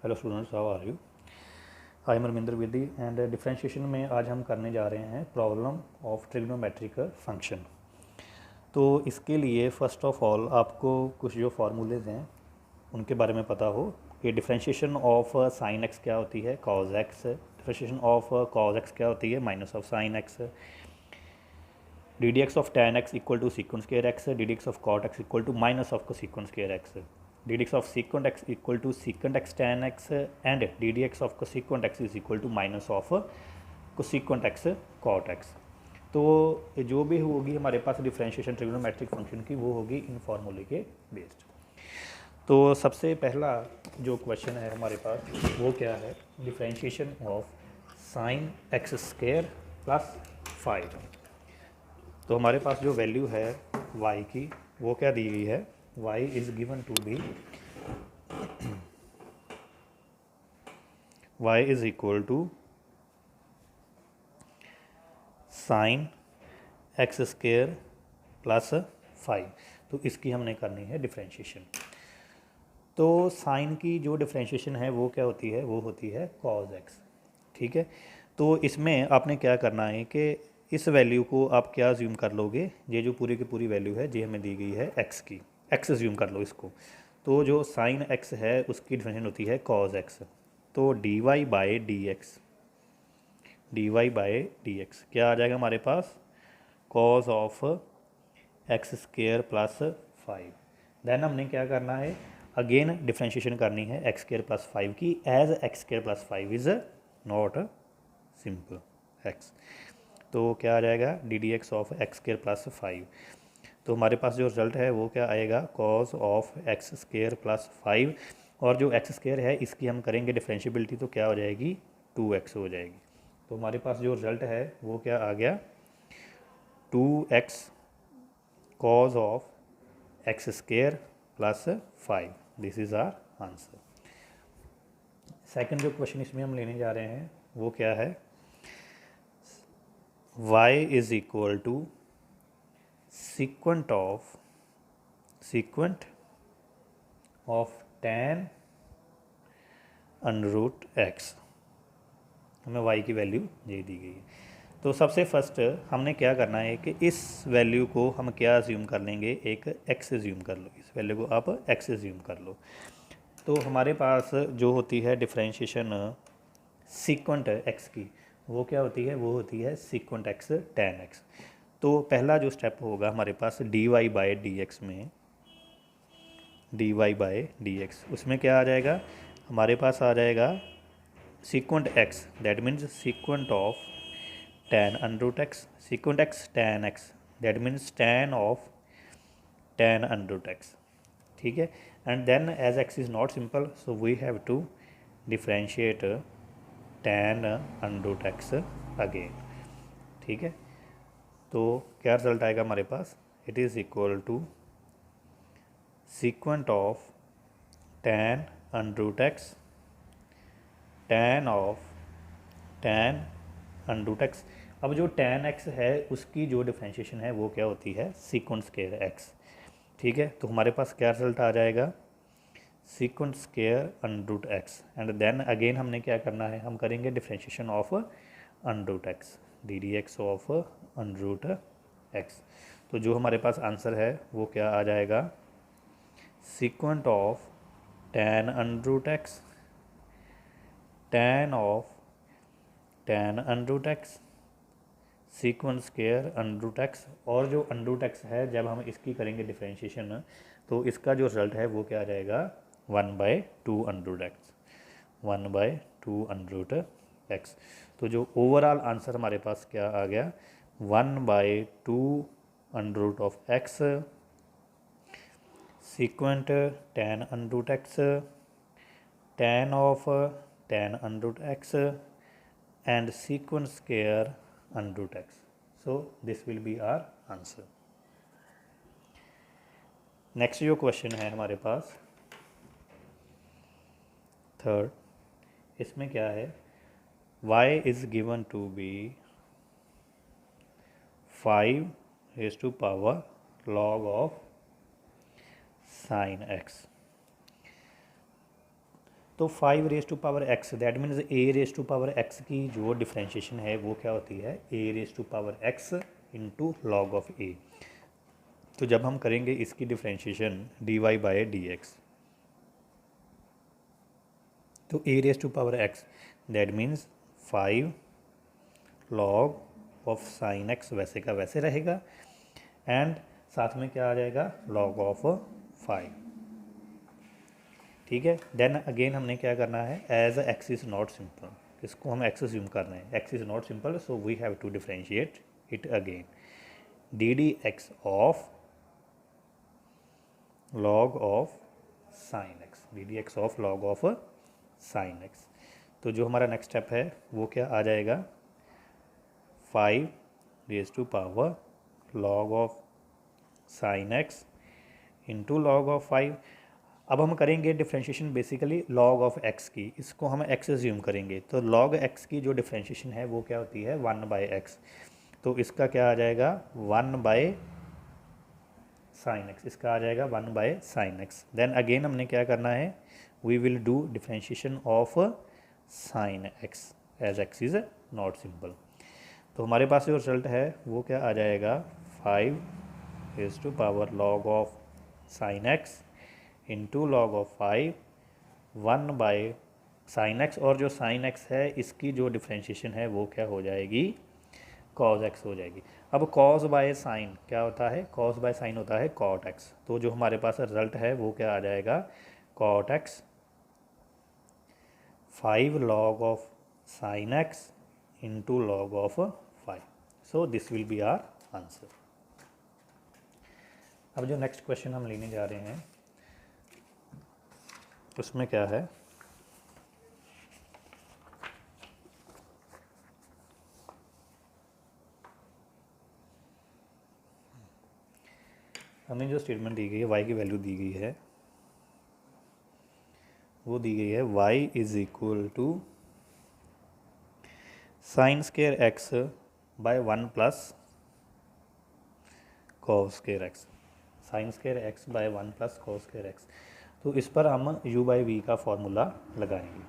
Hello students, how are you? I am Ravindra Vidi and differentiation में आज हम करने जा रहे हैं प्रॉब्लम ऑफ ट्रिग्नोमेट्रिक फंक्शन। तो इसके लिए फ़र्स्ट ऑफ ऑल आपको कुछ जो फार्मूलेज हैं उनके बारे में पता हो कि डिफरेंशिएशन ऑफ साइन एक्स क्या होती है, cos x. Differentiation of cos x क्या होती है, minus of sine x. D d x of tan x equal to secant square x. D d x of cot x equal to minus of secant square x. D d x of secant x equal to secant x tan x and d d x of secant x is equal to minus of secant x cot x. तो जो भी होगी हमारे पास differentiation trigonometric function की, वो होगी इन फार्मूले के बेस्ड। तो सबसे पहला जो क्वेश्चन है हमारे पास वो क्या है, differentiation of sine x square plus 5। तो हमारे पास जो वैल्यू है y की वो क्या दी गई है, y is given to be y is equal to sine x square plus 5। तो इसकी हमने करनी है डिफरेंशिएशन। तो साइन की जो डिफरेंशिएशन है वो क्या होती है, वो होती है कॉज एक्स। ठीक है, तो इसमें आपने क्या करना है कि इस वैल्यू को आप क्या ज्यूम कर लोगे, ये जो पूरी की पूरी वैल्यू है ये हमें दी गई है एक्स की, एक्स ज्यूम कर लो इसको। तो जो साइन एक्स है उसकी डिफरेंशिएशन होती है कॉज एक्स। तो d y by d x, d y by d x क्या आ जाएगा हमारे पास, cos of x square plus 5। Then हमने क्या करना है, अगेन डिफरेंशिएशन करनी है एक्स स्क्वेयर प्लस 5 की, as x square plus 5 is not simple x. तो क्या आ जाएगा, d d x of x square plus 5। तो हमारे पास जो रिजल्ट है वो क्या आएगा, cos of x square plus 5। और जो एक्स स्क्वेयर है इसकी हम करेंगे डिफरेंशिएबिलिटी, तो क्या हो जाएगी, 2x हो जाएगी। तो हमारे पास जो रिजल्ट है वो क्या आ गया, 2x cos of x square plus 5। This is our answer. Second जो क्वेश्चन इसमें हम लेने जा रहे हैं वो क्या है, y is equal to secant of tan under root x. हमें y की वैल्यू ये दी गई है। तो सबसे फर्स्ट हमने क्या करना है कि इस वैल्यू को हम क्या ज्यूम कर लेंगे, एक x ज्यूम कर लो, इस वैल्यू को आप x ज्यूम कर लो। तो हमारे पास जो होती है डिफरेंशिएशन सीक्वेंट x की, वो क्या होती है, वो होती है सीक्वेंट x tan x। तो पहला जो स्टेप होगा हमारे पास d y by d x में, d y by d x, उसमें क्या आ जाएगा, हमारे पास आ जाएगा secant x, that means secant of tan under root x, secant x tan x, that means tan of tan under root x. ठीक है, and then as x is not simple so we have to differentiate tan under root x again. ठीक है, तो क्या result आएगा हमारे पास, it is equal to secant of tan under root x tan of tan under root x. अब जो tan x है उसकी जो डिफरेंशिएशन है वो क्या होती है, सीक्वेंट स्क्वायर x। ठीक है, तो हमारे पास क्या रिजल्ट आ जाएगा, secant square under root x. And then again हमने क्या करना है, हम करेंगे differentiation of under root x, d d x of under root x. तो जो हमारे पास आंसर है वो क्या आ जाएगा, secant of tan under root x tan of tan under root x secant square under root x. और जो अंडर रूट एक्स है जब हम इसकी करेंगे डिफरेंशिएशन तो इसका जो रिजल्ट है वो क्या आ जाएगा, 1/2 under root x, 1/2 under root x. तो जो ओवरऑल आंसर हमारे पास क्या आ गया, 1/2 under root of x secant tan under root x tan of tan under root x and sequent square under root x. So this will be our answer. Next जो question है हमारे पास third, इसमें क्या है, y is given to be 5 raised to power log of sin x। तो 5 raise to power x that means a raise to power x की जो differentiation है वो क्या होती है, a raise to power x into log of a. तो जब हम करेंगे इसकी differentiation d y by d x, तो a raise to power x that means 5 log of sine x वैसे का वैसे रहेगा, एंड साथ में क्या आ जाएगा, लॉग ऑफ 5। ठीक है। देन अगेन हमने क्या करना है, as x is not simple, इसको हम एक्स ज्यूम कर रहे हैं, x is not simple so we have to differentiate it again, d d x of log of sine x, d d x of log of sine x. तो जो हमारा next step है वो क्या आ जाएगा, 5 raise to power log of sine x into log of 5। अब हम करेंगे differentiation basically log of x की, इसको हम एक्स ज्यूम करेंगे, तो लॉग एक्स की जो डिफ्रेंशिएशन है वो क्या होती है, 1 बाई एक्स। तो इसका क्या आ जाएगा, 1 बाई साइन एक्स, इसका आ जाएगा 1 by sine x. Then again हमने क्या करना है, we will do differentiation of sine x as x is not simple. तो हमारे पास जो रिजल्ट है वो क्या आ जाएगा, 5 raise to power log of sine x into log of 5 1 by sine x, और जो साइन एक्स है इसकी जो डिफ्रेंशिएशन है वो क्या हो जाएगी, कॉज एक्स हो जाएगी। अब कॉज बाय साइन क्या होता है, कॉज बाय साइन होता है कॉट एक्स। तो जो हमारे पास रिजल्ट है वो क्या आ जाएगा, cot x 5 log of sine x into log of 5। So this will be our answer. अब जो नेक्स्ट क्वेश्चन हम लेने जा रहे हैं उसमें क्या है, हमें जो स्टेटमेंट दी गई है, y की वैल्यू दी गई है, वो दी गई है y is equal to sine square x by 1 plus cos square x, sine square x by 1 plus cos square x. तो इस पर हम u बाई वी का फॉर्मूला लगाएंगे।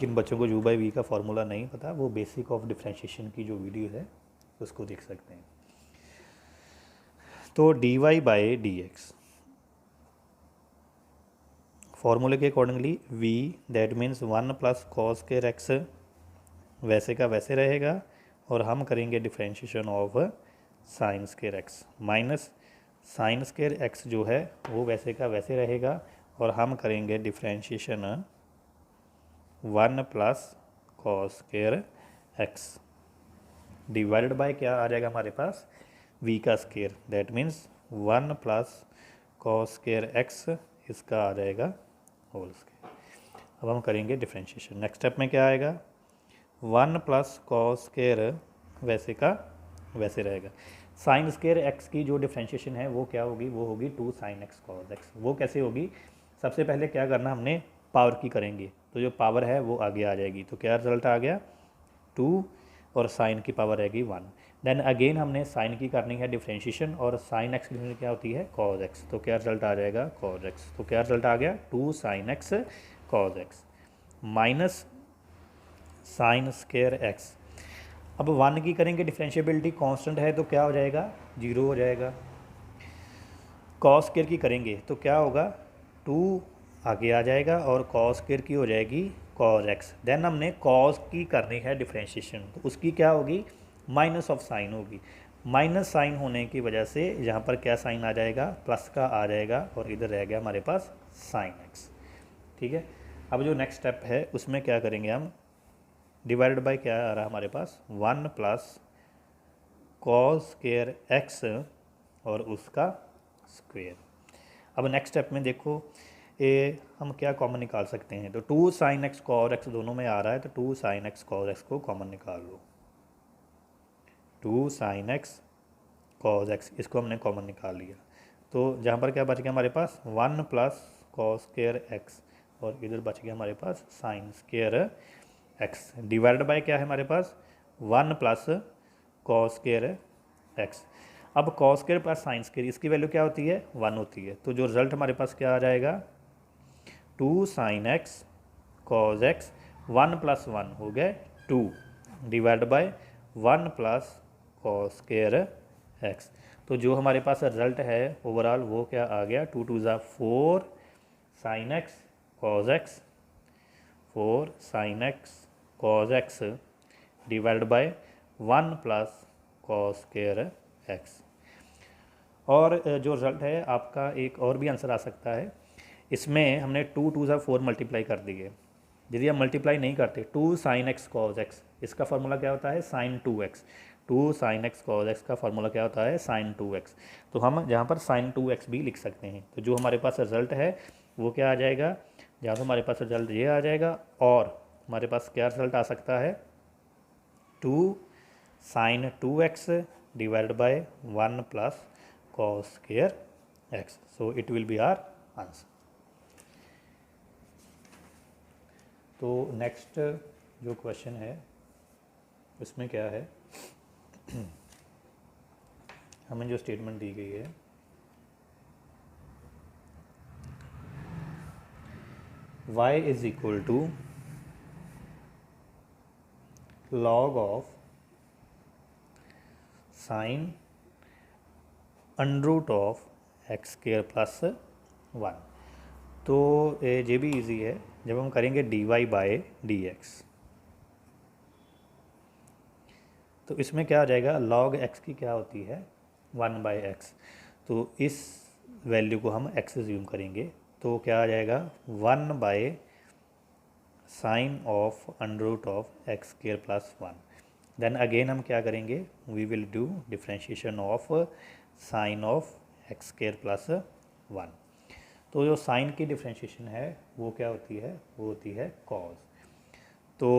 जिन बच्चों को u बाई वी का फॉर्मूला नहीं पता वो बेसिक ऑफ डिफ्रेंशिएशन की जो वीडियो है उसको देख सकते हैं। तो d y by d x फॉर्मूले के accordingly v that means 1 plus cos square x वैसे का वैसे रहेगा, और हम करेंगे differentiation of sine square x minus sine square x जो है वो वैसे का वैसे रहेगा, और हम करेंगे differentiation 1 plus cos square x divided by क्या आ जाएगा हमारे पास, v का square that means 1 plus cos square x, इसका आ जाएगा होल स्केयर। अब हम करेंगे डिफ्रेंशिएशन। नेक्स्ट स्टेप में क्या आएगा, 1 प्लस कॉस स्केयर वैसे का वैसे रहेगा। साइन स्केयर एक्स की जो डिफ्रेंशिएशन है वो क्या होगी, वो होगी 2 साइन एक्स कॉस एक्स। वो कैसे होगी, सबसे पहले क्या करना, हमने पावर की करेंगे, तो जो पावर है वो आगे आ जाएगी। तो क्या रिजल्ट आ गया, 2 और साइन की पावर रहेगी 1। देन अगेन हमने साइन की करनी है डिफ्रेंशिएशन, और साइन एक्स की क्या होती है, कॉज एक्स। तो क्या रिजल्ट आ जाएगा, कॉज एक्स। तो क्या रिजल्ट आ गया, 2 sine x cos x minus sine square x. अब 1 की करेंगे डिफ्रेंशिएबिलिटी, कांस्टेंट है तो क्या हो जाएगा, 0 हो जाएगा। कॉस स्केयर की करेंगे तो क्या होगा, 2 आगे आ जाएगा, और कॉस स्केयर की हो जाएगी कॉस एक्स। देन हमने कॉस की करनी है डिफ्रेंशिएशन, तो उसकी क्या होगी, माइनस ऑफ साइन होगी। माइनस साइन होने की वजह से यहाँ पर क्या साइन आ जाएगा, प्लस का आ जाएगा, और इधर रह गया हमारे पास साइन एक्स। ठीक है। अब जो नेक्स्ट स्टेप है उसमें क्या करेंगे हम, डिवाइडेड बाय क्या आ रहा है हमारे पास, 1 प्लस कॉस स्केयर एक्स और उसका स्क्वेयर। अब नेक्स्ट स्टेप में देखो हम क्या कॉमन निकाल सकते हैं, तो 2 साइन एक्स कॉस एक्स दोनों में आ रहा है, तो 2 साइन एक्स कॉस एक्स को कॉमन निकाल लो। 2 साइन एक्स कॉस एक्स इसको हमने कॉमन निकाल लिया, तो जहाँ पर क्या बच गया हमारे पास, 1 प्लस कॉस स्केयर एक्स, और इधर बच गया हमारे पास sine square x, divided by क्या है हमारे पास, 1 प्लस कॉस स्केयर एक्स। अब cos square plus sine square इसकी वैल्यू क्या होती है, 1 होती है। तो जो रिजल्ट हमारे पास क्या आ जाएगा, 2 साइन एक्स कॉज एक्स, 1 + 1 हो गया 2 divide by 1 plus cos square x. तो जो हमारे पास रिजल्ट है ओवरऑल वो क्या आ गया, 2 × 2 = 4 sign x cos x, 4 sign x cos x divide by 1 plus cos square x. और जो रिजल्ट है आपका एक और भी आंसर आ सकता है, इसमें हमने 2 × 2 = 4 मल्टीप्लाई कर दिए। यदि आप मल्टीप्लाई नहीं करते 2 साइन एक्स कॉज एक्स, इसका फार्मूला क्या होता है sine 2x, 2 sine x cos x का फार्मूला क्या होता है साइन 2x। तो हम जहाँ पर साइन 2x भी लिख सकते हैं। तो जो हमारे पास रिजल्ट है वो क्या आ जाएगा, जहाँ पर हमारे पास रिजल्ट ये आ जाएगा, और हमारे पास क्या रिजल्ट आ सकता है 2 sine 2x divide by 1 plus cos square x. So it will be our answer. तो नेक्स्ट जो क्वेश्चन है इसमें क्या है, हमें जो स्टेटमेंट दी गई है y is equal to log of sine under root of x square plus 1। तो ये भी इजी है, जब हम करेंगे dy बाय dx, तो इसमें क्या आ जाएगा log x की क्या होती है 1/x। तो इस वैल्यू को हम x ज़ूम करेंगे तो क्या आ जाएगा 1 sine of under root of x square plus 1। Then again हम क्या करेंगे, we will do differentiation of sine of x square plus 1। तो जो साइन की डिफ्रेंशिएशन है वो क्या होती है, वो होती है कॉज। तो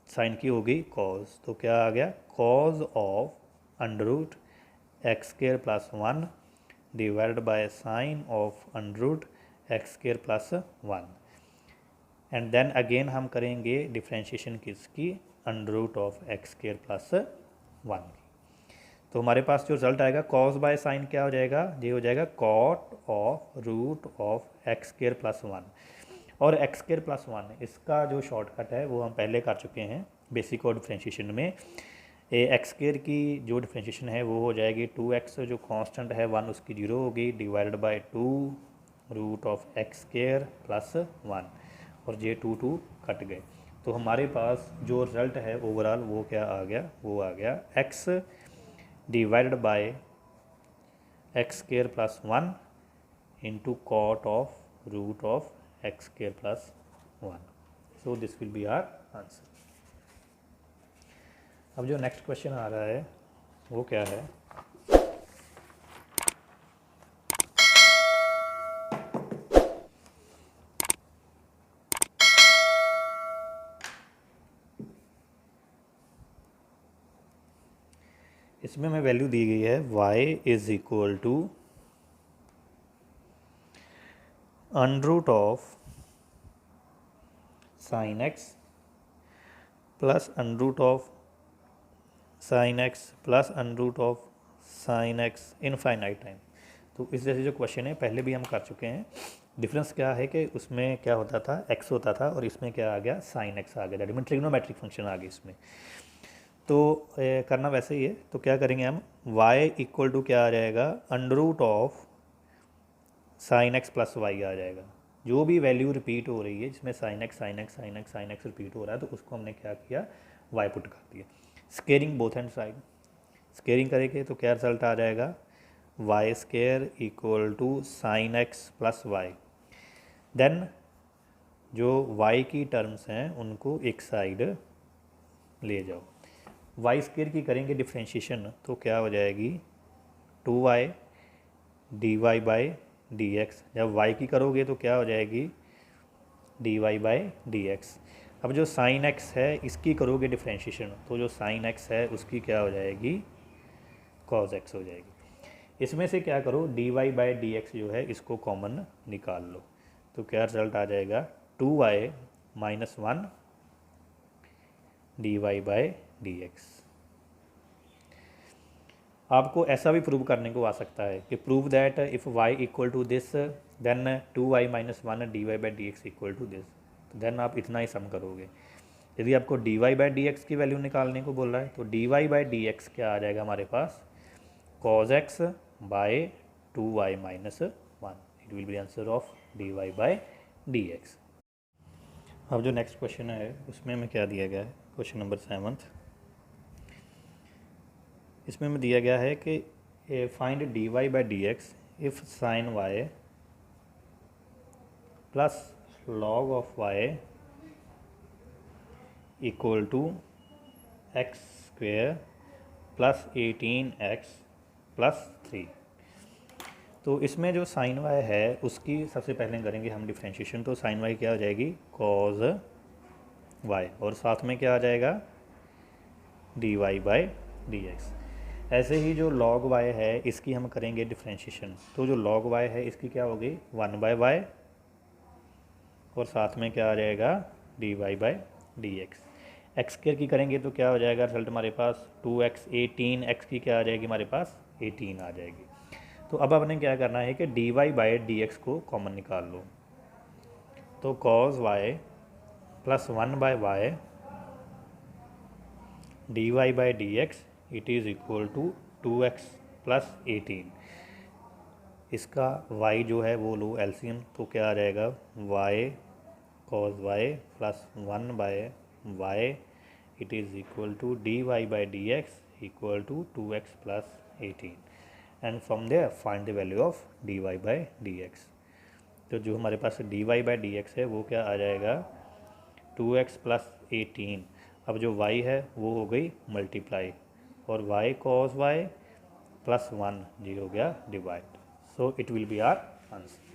साइन की होगी कॉज, तो क्या आ गया cos of under root x square plus 1 divide by sine of under root x square plus 1। And then again हम करेंगे डिफ्रेंशिएशन किसकी, under root of x square plus 1 की। तो हमारे पास जो रिजल्ट आएगा कॉस बाय साइन क्या हो जाएगा, ये हो जाएगा cot of root of x square plus 1। और एक्स स्क्वायर प्लस 1 इसका जो शॉर्टकट है वो हम पहले कर चुके हैं बेसिक और डिफ्रेंशिएशन में। एक्स स्क्वायर की जो डिफ्रेंशिएशन है वो हो जाएगी 2x, जो कांस्टेंट है 1 उसकी 0 होगी, divided by 2 root of x square plus 1, और ये 2 कट गए। तो हमारे पास जो रिजल्ट है ओवरऑल वो क्या आ गया, वो आ गया x divided by x square plus 1 into cot of root of x square plus 1। So this will be our answer. अब जो नेक्स्ट क्वेश्चन आ रहा है वो क्या है, इसमें हमें वैल्यू दी गई है y is equal to under root of sine x plus under root of sine x plus under root of sine x infinite time. तो इस जैसे जो क्वेश्चन है पहले भी हम कर चुके हैं। डिफरेंस क्या है कि उसमें क्या होता था x होता था और इसमें क्या आ गया साइन एक्स आ गया, दैट मीन ट्रिग्नोमेट्रिक फंक्शन आ गया इसमें। तो करना वैसे ही है। तो क्या करेंगे हम, y इक्वल टू क्या आ जाएगा under root of sine x plus y आ जाएगा। जो भी वैल्यू रिपीट हो रही है जिसमें sine x sine x sine x sine x repeat हो रहा है तो उसको हमने क्या किया y पुट कर दिया। Squaring both hand side, squaring करेंगे तो क्या रिजल्ट आ जाएगा y square equal to sine x plus y. Then जो y की टर्म्स हैं उनको एक साइड ले जाओ। वाई स्केयर की करेंगे डिफ्रेंशिएशन तो क्या हो जाएगी 2y dy बाई dx। जब y की करोगे तो क्या हो जाएगी dy बाई dx। अब जो साइन x है इसकी करोगे डिफ्रेंशिएशन तो जो साइन x है उसकी क्या हो जाएगी cos x हो जाएगी। इसमें से क्या करो dy बाई dx जो है इसको कॉमन निकाल लो तो क्या रिजल्ट आ जाएगा 2y minus 1 dy by dx। आपको ऐसा भी प्रूव करने को आ सकता है कि prove that if y equal to this then 2y-1 dy/dx equal to this, तो देन आप इतना ही सम करोगे। यदि आपको dy/dx की वैल्यू निकालने को बोल रहा है तो dy/dx क्या आ जाएगा हमारे पास, cos x by 2y-1, it will be answer of dy/dx। अब जो नेक्स्ट क्वेश्चन है उसमें हमें क्या दिया गया है, क्वेश्चन नंबर 7, इसमें हमें दिया गया है कि find dy/dx if sine y plus log of y equal to x square plus 18x plus 3। तो इसमें जो साइन y है उसकी सबसे पहले करेंगे हम डिफ्रेंशिएशन। तो साइन y क्या हो जाएगी, cos y, और साथ में क्या आ जाएगा, dy/dx। ऐसे ही जो log y है इसकी हम करेंगे डिफ्रेंशिएशन। तो जो log y है इसकी क्या होगी, 1/y, और साथ में क्या आ जाएगा, dy/dx। एक्स स्क्वायर की करेंगे तो क्या हो जाएगा रिजल्ट हमारे पास, 2x 18x की क्या आ जाएगी हमारे पास, 18 आ जाएगी। तो अब आपने क्या करना है कि dy/dx को कॉमन निकाल लो। तो cos y plus 1/y dy/dx it is equal to 2x plus 18। इसका y जो है वो लो एलसीएम, तो क्या आ जाएगा, y cos y plus 1/y it is equal to dy/dx equal to 2x plus 18, and from there find the value of dy/dx। तो जो हमारे पास dy/dx है वो क्या आ जाएगा, 2x प्लस 18। अब जो y है वो हो गई मल्टीप्लाई, और y cos y प्लस 1 जी हो गया divide. So it will be our answer.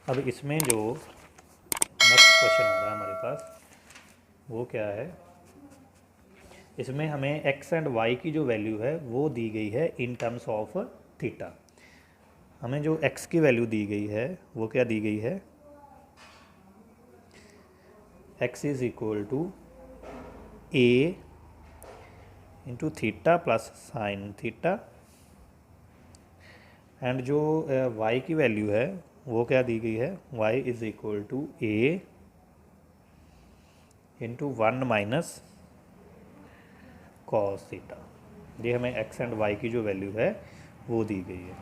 अब इसमें जो नेक्स्ट क्वेश्चन आ रहा है हमारे पास वो क्या है, इसमें हमें x एंड y की जो वैल्यू है वो दी गई है इन टर्म्स ऑफ थीटा। हमें जो x की वैल्यू दी गई है वो क्या दी गई है, x is equal to a into theta plus sine theta, and जो y की वैल्यू है वो क्या दी गई है, y is equal to a into 1 minus cos theta. ये हमें x एंड y की जो वैल्यू है वो दी गई है।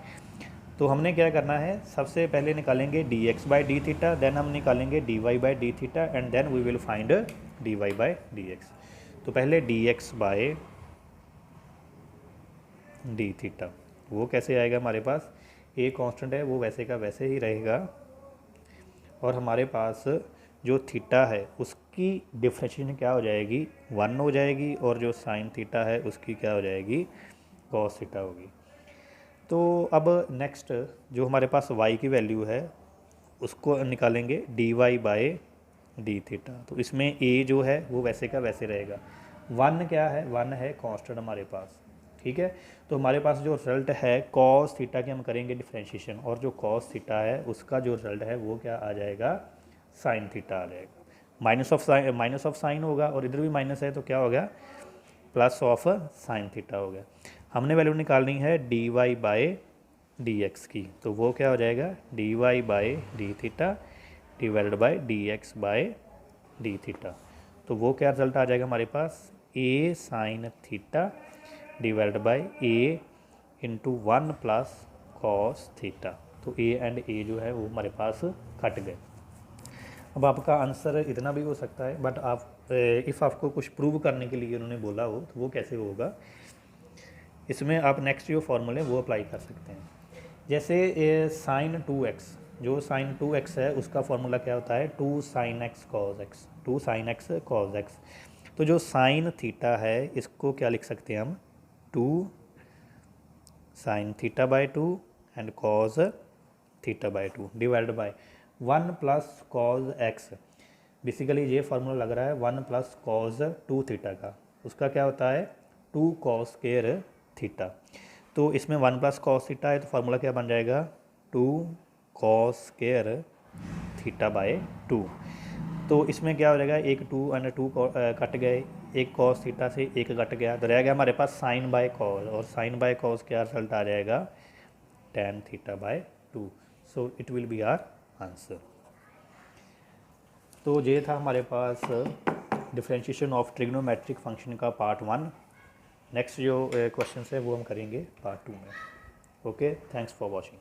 तो हमने क्या करना है, सबसे पहले निकालेंगे dx/d थीटा, देन हम निकालेंगे dy/d theta, and then we will find dy/dx। तो पहले dx/d थीटा वो कैसे आएगा हमारे पास, a कांस्टेंट है वो वैसे का वैसे ही रहेगा, और हमारे पास जो थीटा है उसकी डिफ्रेंशिएशन क्या हो जाएगी, 1 हो जाएगी, और जो साइन थीटा है उसकी क्या हो जाएगी, कॉस थीटा होगी। तो अब नेक्स्ट जो हमारे पास y की वैल्यू है उसको निकालेंगे dy/d थीटा। तो इसमें a जो है वो वैसे का वैसे रहेगा, 1 क्या है, 1 है कांस्टेंट हमारे पास, ठीक है। तो हमारे पास जो रिजल्ट है कॉस थीटा की हम करेंगे डिफ्रेंशिएशन, और जो कॉस थीटा है उसका जो रिजल्ट है वो क्या आ जाएगा, साइन थीटा आ जाएगा। माइनस ऑफ साइन होगा, और इधर भी माइनस है तो क्या हो गया, प्लस ऑफ साइन थीटा हो गया। हमने वैल्यू निकालनी है dy/dx की, तो वो क्या हो जाएगा, dy/d theta divided by dx/d theta. तो वो क्या रिजल्ट आ जाएगा हमारे पास, a sine theta divided by a into 1 plus cos theta. तो a एंड a जो है वो हमारे पास कट गए। अब आपका आंसर इतना भी हो सकता है, बट आप इफ़ आपको कुछ प्रूव करने के लिए उन्होंने बोला हो तो वो कैसे होगा, इसमें आप नेक्स्ट जो फॉर्मूले वो अप्लाई कर सकते हैं। जैसे साइन 2x, जो साइन 2x है उसका फॉर्मूला क्या होता है, 2 sin x cos x, 2 sin x cos x। तो जो साइन थीटा है इसको क्या लिख सकते हैं हम, 2 sin θ/2 and cos θ/2 divided by 1 plus cos x। Basically ये फार्मूला लग रहा है 1 प्लस cos 2 थीटा का, उसका क्या होता है 2 cos स्क्वायर थीटा। तो इसमें 1 प्लस cos थीटा है तो फार्मूला क्या बन जाएगा 2 cos स्क्वायर θ/2। तो इसमें क्या हो जाएगा, एक 2 कट गए, एक कॉस थीटा से एक कट गया, तो रह गया हमारे पास साइन बाय कॉस, और साइन बाय कॉस क्या रिजल्ट आ जाएगा, tan theta by 2। So it will be our answer. तो ये था हमारे पास डिफरेंशिएशन ऑफ ट्रिग्नोमेट्रिक फंक्शन का पार्ट 1। नेक्स्ट जो क्वेश्चन है वो हम करेंगे पार्ट 2 में। Okay, thanks for watching.